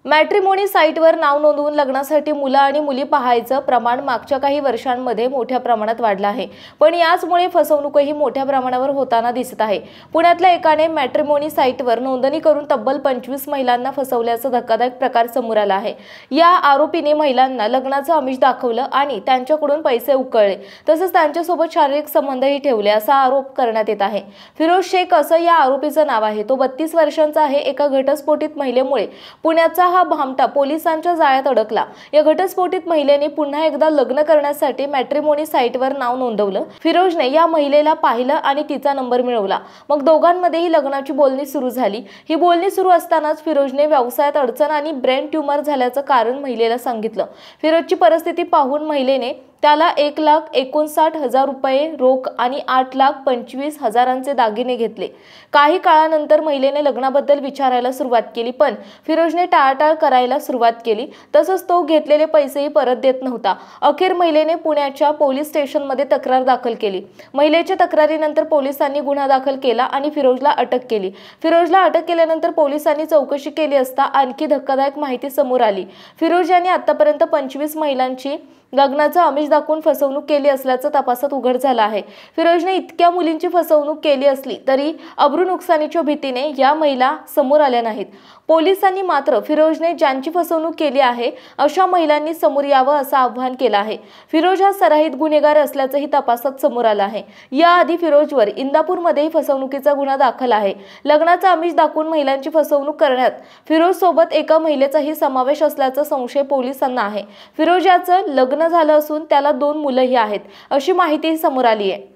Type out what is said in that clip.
Matrimony साईटवर नाव नोंदवून लग्नासाठी मुलं आणि मुली पाहायचं प्रमाण मागच्या काही वर्षांमध्ये मोठ्या प्रमाणात वाढलं आहे। पण याचमुळे फसवणूकही मोठ्या प्रमाणावर होताना दिसत आहे। पुण्यातल्या एकाने मॅट्रिमोनी साईटवर नोंदणी करून तब्बल 25 महिलांना फसवल्याचा धक्कादायक प्रकार समोर आला आहे। या आरोपीने महिलांना लग्नाचं आमिष दाखवलं आणि त्यांच्याकडून पैसे उकळले, तसंच त्यांच्यासोबत शारीरिक संबंधही ठेवले असा आरोप करण्यात येत आहे। फिरोज शेख असं या आरोपीचं नाव आहे। तो 32 वर्षांचा आहे। एका घटस्फोटित महिलेमुळे पुण्याचा हा भामटा पोलिसांच्या जाळ्यात अडकला। या घटस्फोटित महिलेने पुन्हा एकदा लग्न करण्यासाठी मॅट्रिमोनी साईटवर नाव नोंदवलं। फिरोजने या महिलेला पाहिलं आणि तिचा नंबर मिळवला। मग दोघांमध्येही लग्नाची बोलणी सुरू झाली। ही बोलणी सुरू असतानाच फिरोजने व्यवसायात अडचण आणि ब्रेन ट्यूमर झाल्याचं कारण महिलेला सांगितलं। फिरोजची परिस्थिती पाहून महिलेने त्याला 1,59,000 रुपये रोख आणि 8,25,000चे दागिने घेतले। काही काळानंतर महिलेने लग्नाबद्दल विचारायला सुरुवात केली, पण फिरोजने टाळाटाळ करायला सुरुवात केली। तसंच तो घेतलेले पैसेही परत देत नव्हता। अखेर महिलेने पुण्याच्या पोलीस स्टेशनमध्ये तक्रार दाखल केली। महिलेच्या तक्रारीनंतर पोलिसांनी गुन्हा दाखल केला आणि फिरोजला अटक केली। फिरोजला अटक केल्यानंतर पोलिसांनी चौकशी केली असता आणखी धक्कादायक माहिती समोर आली। फिरोज यांनी आतापर्यंत 25 महिलांची लग्नाचं आमिष दाखवून फसवणूक केली असल्याचं तपासात उघड झालं आहे। फिरोजने इतक्या मुलींची फसवणूक केली असली तरी अब्रू नुकसानीच्या भीतीने या महिला समोर आल्या नाहीत। पोलिसांनी मात्र फिरोजने ज्यांची फसवणूक केली आहे अशा महिलांनी समोर यावं असं आवाहन केलं आहे। फिरोज हा सराईत गुन्हेगार असल्याचंही तपासात समोर आलं आहे। याआधी फिरोजवर इंदापूरमध्येही फसवणुकीचा गुन्हा दाखल आहे। लग्नाचं आमिष दाखवून महिलांची फसवणूक करण्यात फिरोज सोबत एका महिलेचाही समावेश असल्याचा संशय पोलिसांना आहे। फिरोज याचं लग्न झालं असून त्याला 2 मुलंही आहेत अशी माहिती समोर आली आहे।